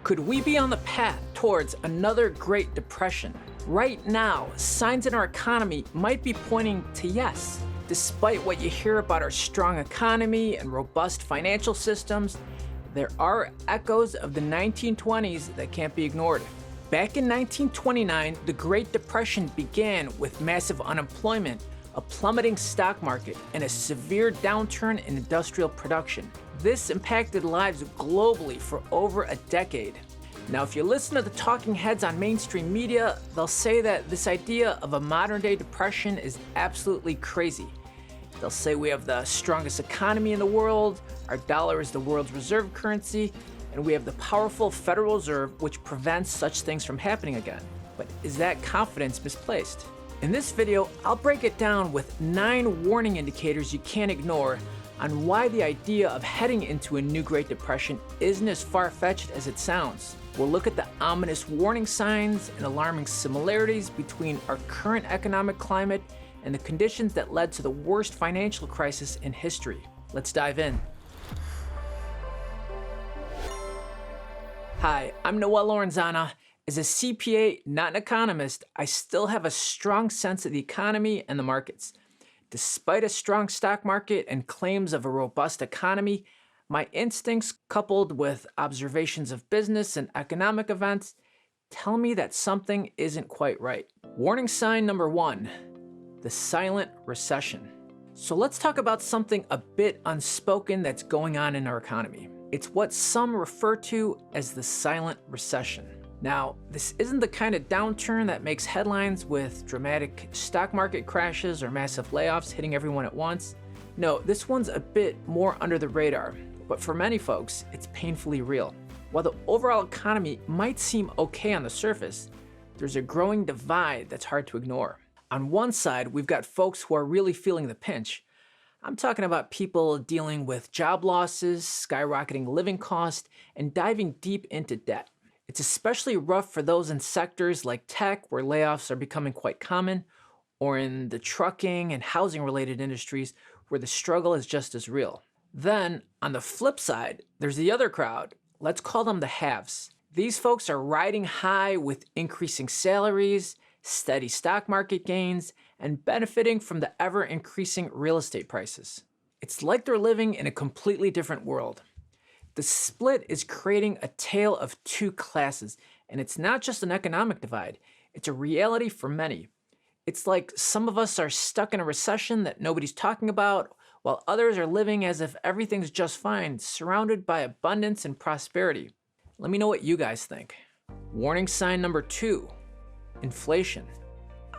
Could we be on the path towards another Great Depression? Right now, signs in our economy might be pointing to yes. Despite what you hear about our strong economy and robust financial systems, there are echoes of the 1920s that can't be ignored. Back in 1929, the Great Depression began with massive unemployment, a plummeting stock market, and a severe downturn in industrial production. This impacted lives globally for over a decade. Now, if you listen to the talking heads on mainstream media, they'll say that this idea of a modern-day depression is absolutely crazy. They'll say we have the strongest economy in the world, our dollar is the world's reserve currency, and we have the powerful Federal Reserve which prevents such things from happening again. But is that confidence misplaced? In this video, I'll break it down with 9 warning indicators you can't ignore on why the idea of heading into a new Great Depression isn't as far-fetched as it sounds. We'll look at the ominous warning signs and alarming similarities between our current economic climate and the conditions that led to the worst financial crisis in history. Let's dive in. Hi, I'm Noel Lorenzana. As a CPA, not an economist, I still have a strong sense of the economy and the markets. Despite a strong stock market and claims of a robust economy, my instincts, coupled with observations of business and economic events, tell me that something isn't quite right. Warning sign number 1, the silent recession. So let's talk about something a bit unspoken that's going on in our economy. It's what some refer to as the silent recession. Now, this isn't the kind of downturn that makes headlines with dramatic stock market crashes or massive layoffs hitting everyone at once. No, this one's a bit more under the radar, but for many folks, it's painfully real. While the overall economy might seem okay on the surface, there's a growing divide that's hard to ignore. On one side, we've got folks who are really feeling the pinch. I'm talking about people dealing with job losses, skyrocketing living costs, and diving deep into debt. It's especially rough for those in sectors like tech, where layoffs are becoming quite common, or in the trucking and housing-related industries, where the struggle is just as real. Then, on the flip side, there's the other crowd. Let's call them the haves. These folks are riding high with increasing salaries, steady stock market gains, and benefiting from the ever-increasing real estate prices. It's like they're living in a completely different world. The split is creating a tale of two classes, and it's not just an economic divide, it's a reality for many. It's like some of us are stuck in a recession that nobody's talking about, while others are living as if everything's just fine, surrounded by abundance and prosperity. Let me know what you guys think. Warning sign number 2, inflation.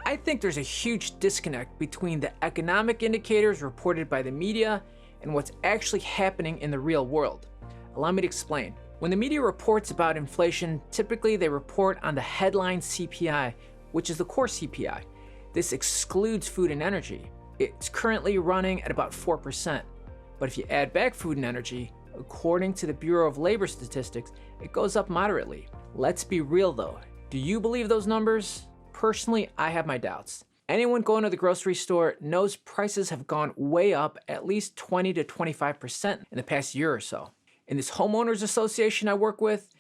I think there's a huge disconnect between the economic indicators reported by the media and what's actually happening in the real world. Allow me to explain. When the media reports about inflation, typically they report on the headline CPI, which is the core CPI. This excludes food and energy. It's currently running at about 4%. But if you add back food and energy, according to the Bureau of Labor Statistics, it goes up moderately. Let's be real though. Do you believe those numbers? Personally, I have my doubts. Anyone going to the grocery store knows prices have gone way up at least 20 to 25% in the past year or so. In this homeowners association I work with,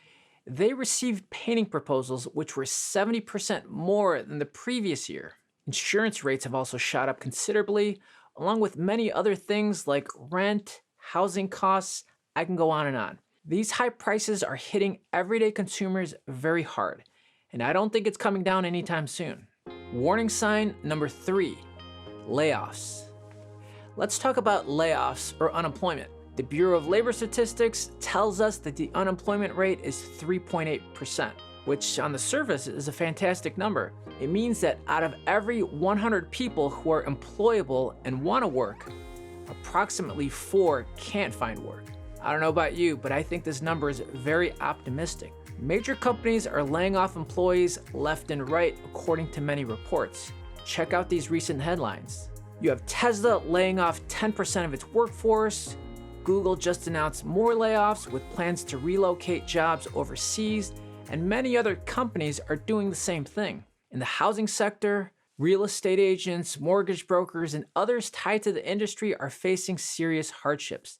they received painting proposals which were 70% more than the previous year. Insurance rates have also shot up considerably, along with many other things like rent, housing costs. I can go on and on. These high prices are hitting everyday consumers very hard, and I don't think it's coming down anytime soon. Warning sign number 3, layoffs. Let's talk about layoffs or unemployment. The Bureau of Labor Statistics tells us that the unemployment rate is 3.8%, which on the surface is a fantastic number. It means that out of every 100 people who are employable and want to work, approximately 4 can't find work. I don't know about you, but I think this number is very optimistic. Major companies are laying off employees left and right, according to many reports. Check out these recent headlines. You have Tesla laying off 10% of its workforce. Google just announced more layoffs with plans to relocate jobs overseas, and many other companies are doing the same thing. In the housing sector, real estate agents, mortgage brokers, and others tied to the industry are facing serious hardships.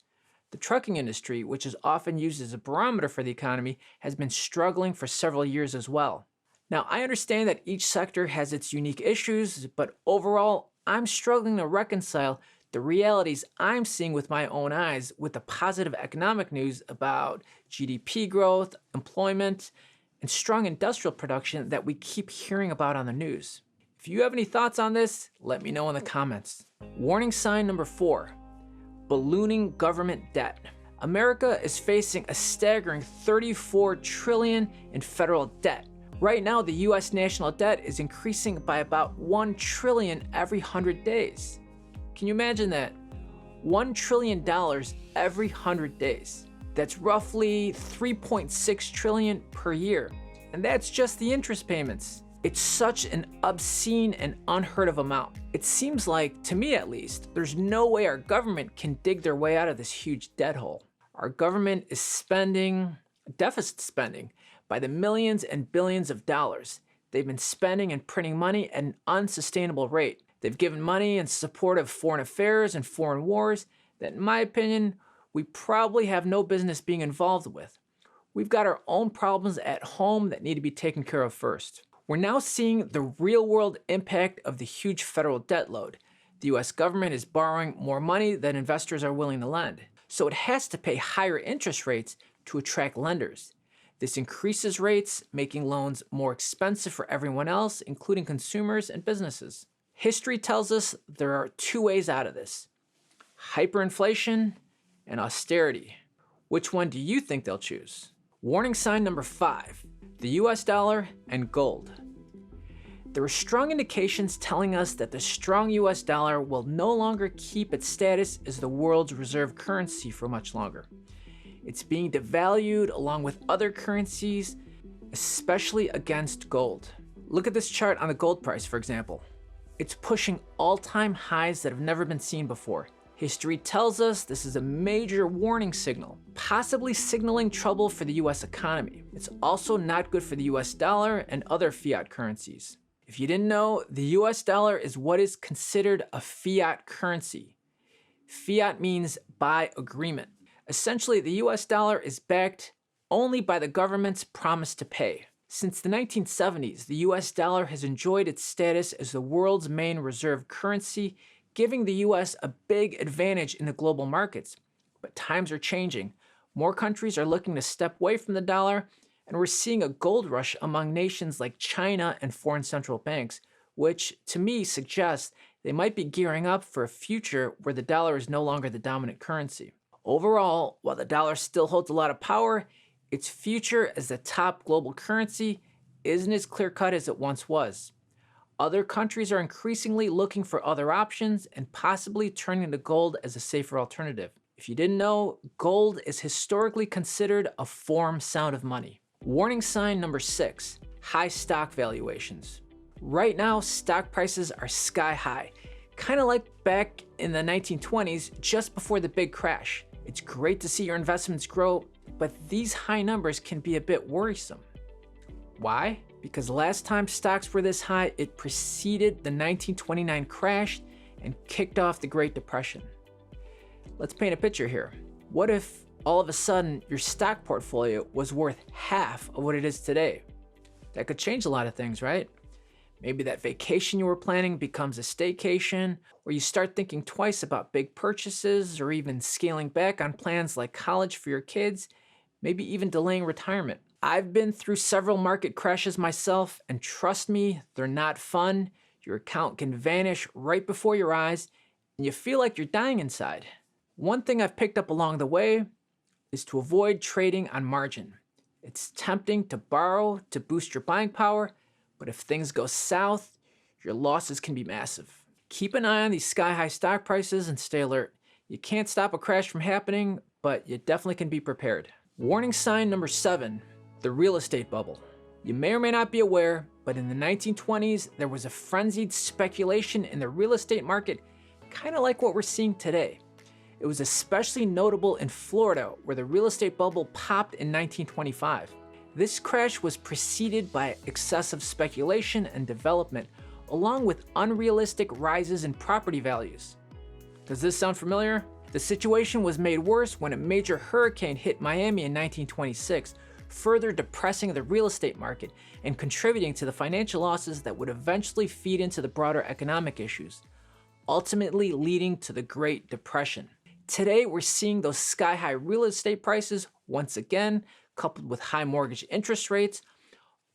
The trucking industry, which is often used as a barometer for the economy, has been struggling for several years as well. Now, I understand that each sector has its unique issues, but overall, I'm struggling to reconcile the realities I'm seeing with my own eyes with the positive economic news about GDP growth, employment, and strong industrial production that we keep hearing about on the news. If you have any thoughts on this, let me know in the comments. Warning sign number 4, ballooning government debt. America is facing a staggering $34 trillion in federal debt. Right now, the US national debt is increasing by about $1 trillion every 100 days. Can you imagine that? $1 trillion every 100 days. That's roughly $3.6 trillion per year. And that's just the interest payments. It's such an obscene and unheard of amount. It seems like, to me at least, there's no way our government can dig their way out of this huge debt hole. Our government is spending, deficit spending, by the millions and billions of dollars. They've been spending and printing money at an unsustainable rate. They've given money in support of foreign affairs and foreign wars that, in my opinion, we probably have no business being involved with. We've got our own problems at home that need to be taken care of first. We're now seeing the real-world impact of the huge federal debt load. The US government is borrowing more money than investors are willing to lend, so it has to pay higher interest rates to attract lenders. This increases rates, making loans more expensive for everyone else, including consumers and businesses. History tells us there are two ways out of this: hyperinflation and austerity. Which one do you think they'll choose? Warning sign number 5, the US dollar and gold. There are strong indications telling us that the strong US dollar will no longer keep its status as the world's reserve currency for much longer. It's being devalued along with other currencies, especially against gold. Look at this chart on the gold price, for example. It's pushing all-time highs that have never been seen before. History tells us this is a major warning signal, possibly signaling trouble for the US economy. It's also not good for the US dollar and other fiat currencies. If you didn't know, the US dollar is what is considered a fiat currency. Fiat means by agreement. Essentially, the US dollar is backed only by the government's promise to pay. Since the 1970s, the US dollar has enjoyed its status as the world's main reserve currency, giving the US a big advantage in the global markets. But times are changing. More countries are looking to step away from the dollar, and we're seeing a gold rush among nations like China and foreign central banks, which to me suggests they might be gearing up for a future where the dollar is no longer the dominant currency. Overall, while the dollar still holds a lot of power, its future as the top global currency isn't as clear-cut as it once was. Other countries are increasingly looking for other options and possibly turning to gold as a safer alternative. If you didn't know, gold is historically considered a form sound of money. Warning sign number 6, high stock valuations. Right now, stock prices are sky high, kind of like back in the 1920s, just before the big crash. It's great to see your investments grow, but these high numbers can be a bit worrisome. Why? Because last time stocks were this high, it preceded the 1929 crash and kicked off the Great Depression. Let's paint a picture here. What if all of a sudden your stock portfolio was worth half of what it is today? That could change a lot of things, right? Maybe that vacation you were planning becomes a staycation, or you start thinking twice about big purchases, or even scaling back on plans like college for your kids, maybe even delaying retirement. I've been through several market crashes myself, and trust me, they're not fun. Your account can vanish right before your eyes, and you feel like you're dying inside. One thing I've picked up along the way is to avoid trading on margin. It's tempting to borrow to boost your buying power, but if things go south, your losses can be massive. Keep an eye on these sky-high stock prices and stay alert. You can't stop a crash from happening, but you definitely can be prepared. Warning sign number 7, the real estate bubble. You may or may not be aware, but in the 1920s, there was a frenzied speculation in the real estate market, kind of like what we're seeing today. It was especially notable in Florida, where the real estate bubble popped in 1925. This crash was preceded by excessive speculation and development, along with unrealistic rises in property values. Does this sound familiar? The situation was made worse when a major hurricane hit Miami in 1926, further depressing the real estate market and contributing to the financial losses that would eventually feed into the broader economic issues, ultimately leading to the Great Depression. Today, we're seeing those sky-high real estate prices once again, coupled with high mortgage interest rates,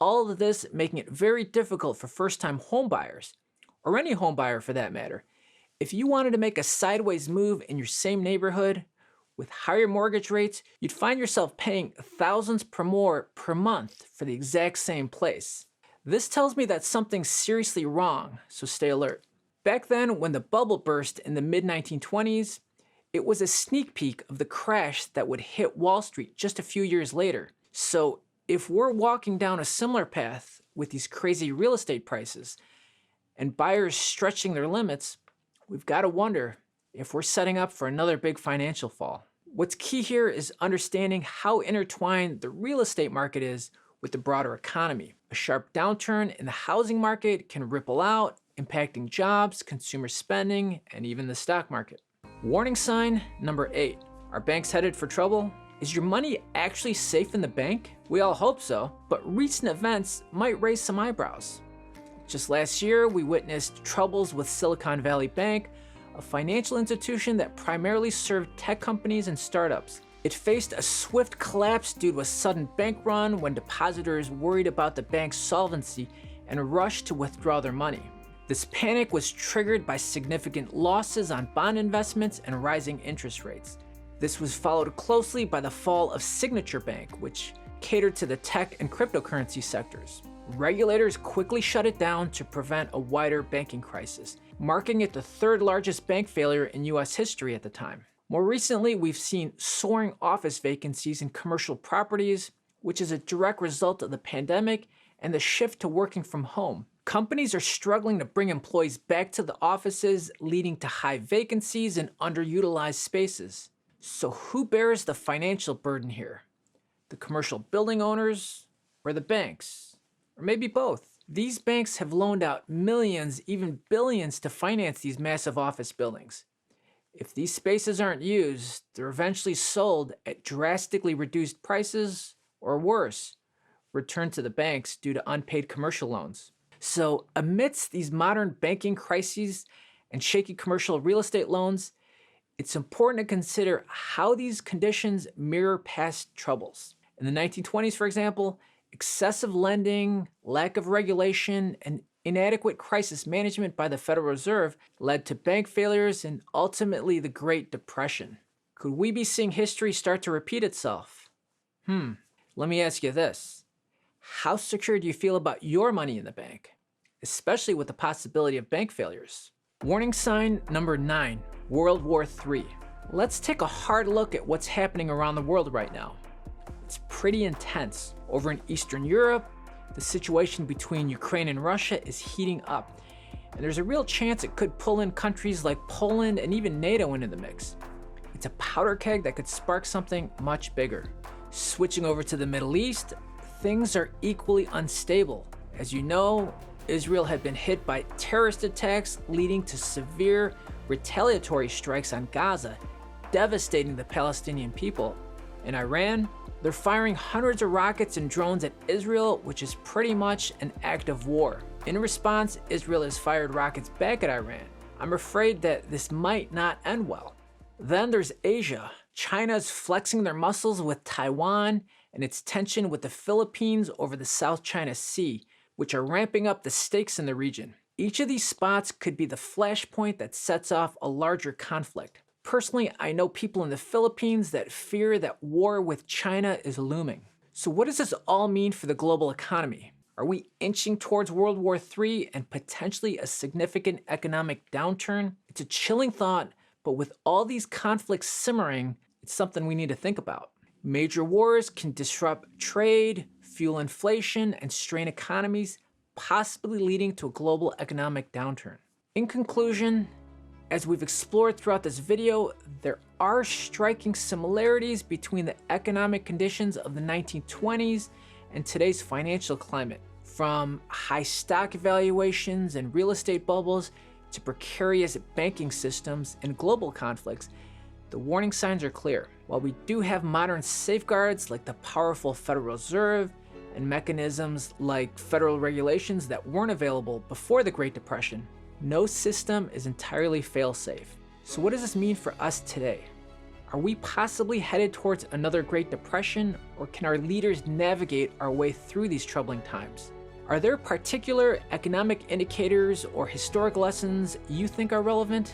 all of this making it very difficult for first-time homebuyers, or any homebuyer for that matter. If you wanted to make a sideways move in your same neighborhood with higher mortgage rates, you'd find yourself paying thousands more per month for the exact same place. This tells me that something's seriously wrong, so stay alert. Back then, when the bubble burst in the mid-1920s, it was a sneak peek of the crash that would hit Wall Street just a few years later. So if we're walking down a similar path with these crazy real estate prices and buyers stretching their limits, we've got to wonder if we're setting up for another big financial fall. What's key here is understanding how intertwined the real estate market is with the broader economy. A sharp downturn in the housing market can ripple out, impacting jobs, consumer spending, and even the stock market. Warning sign number 8. Are banks headed for trouble? Is your money actually safe in the bank? We all hope so, but recent events might raise some eyebrows. Just last year, we witnessed troubles with Silicon Valley Bank, a financial institution that primarily served tech companies and startups. It faced a swift collapse due to a sudden bank run when depositors worried about the bank's solvency and rushed to withdraw their money. This panic was triggered by significant losses on bond investments and rising interest rates. This was followed closely by the fall of Signature Bank, which catered to the tech and cryptocurrency sectors. Regulators quickly shut it down to prevent a wider banking crisis, marking it the third largest bank failure in US history at the time. More recently, we've seen soaring office vacancies in commercial properties, which is a direct result of the pandemic and the shift to working from home. Companies are struggling to bring employees back to the offices, leading to high vacancies and underutilized spaces. So who bears the financial burden here? The commercial building owners or the banks? Or maybe both? These banks have loaned out millions, even billions to finance these massive office buildings. If these spaces aren't used, they're eventually sold at drastically reduced prices, or worse, returned to the banks due to unpaid commercial loans. So amidst these modern banking crises and shaky commercial real estate loans, it's important to consider how these conditions mirror past troubles. In the 1920s, for example, excessive lending, lack of regulation, and inadequate crisis management by the Federal Reserve led to bank failures and ultimately the Great Depression. Could we be seeing history start to repeat itself? Let me ask you this. How secure do you feel about your money in the bank, especially with the possibility of bank failures? Warning sign number 9, World War III. Let's take a hard look at what's happening around the world right now. It's pretty intense. Over in Eastern Europe, the situation between Ukraine and Russia is heating up, and there's a real chance it could pull in countries like Poland and even NATO into the mix. It's a powder keg that could spark something much bigger. Switching over to the Middle East, things are equally unstable. As you know, Israel had been hit by terrorist attacks leading to severe retaliatory strikes on Gaza, devastating the Palestinian people. In Iran, they're firing hundreds of rockets and drones at Israel, which is pretty much an act of war. In response, Israel has fired rockets back at Iran. I'm afraid that this might not end well. Then there's Asia. China's flexing their muscles with Taiwan and its tension with the Philippines over the South China Sea, which are ramping up the stakes in the region. Each of these spots could be the flashpoint that sets off a larger conflict. Personally, I know people in the Philippines that fear that war with China is looming. So what does this all mean for the global economy? Are we inching towards World War III and potentially a significant economic downturn? It's a chilling thought, but with all these conflicts simmering, it's something we need to think about. Major wars can disrupt trade, fuel inflation, and strain economies, possibly leading to a global economic downturn. In conclusion, as we've explored throughout this video, there are striking similarities between the economic conditions of the 1920s and today's financial climate. From high stock valuations and real estate bubbles to precarious banking systems and global conflicts, The warning signs are clear. While we do have modern safeguards like the powerful Federal Reserve and mechanisms like federal regulations that weren't available before the Great Depression, no system is entirely fail-safe. So what does this mean for us today? Are we possibly headed towards another Great Depression, or can our leaders navigate our way through these troubling times? Are there particular economic indicators or historic lessons you think are relevant?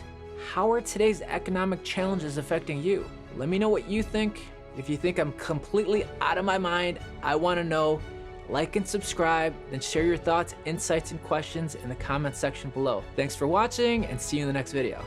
How are today's economic challenges affecting you? Let me know what you think. If you think I'm completely out of my mind, I want to know. Like and subscribe, then share your thoughts, insights, and questions in the comment section below. Thanks for watching, and see you in the next video.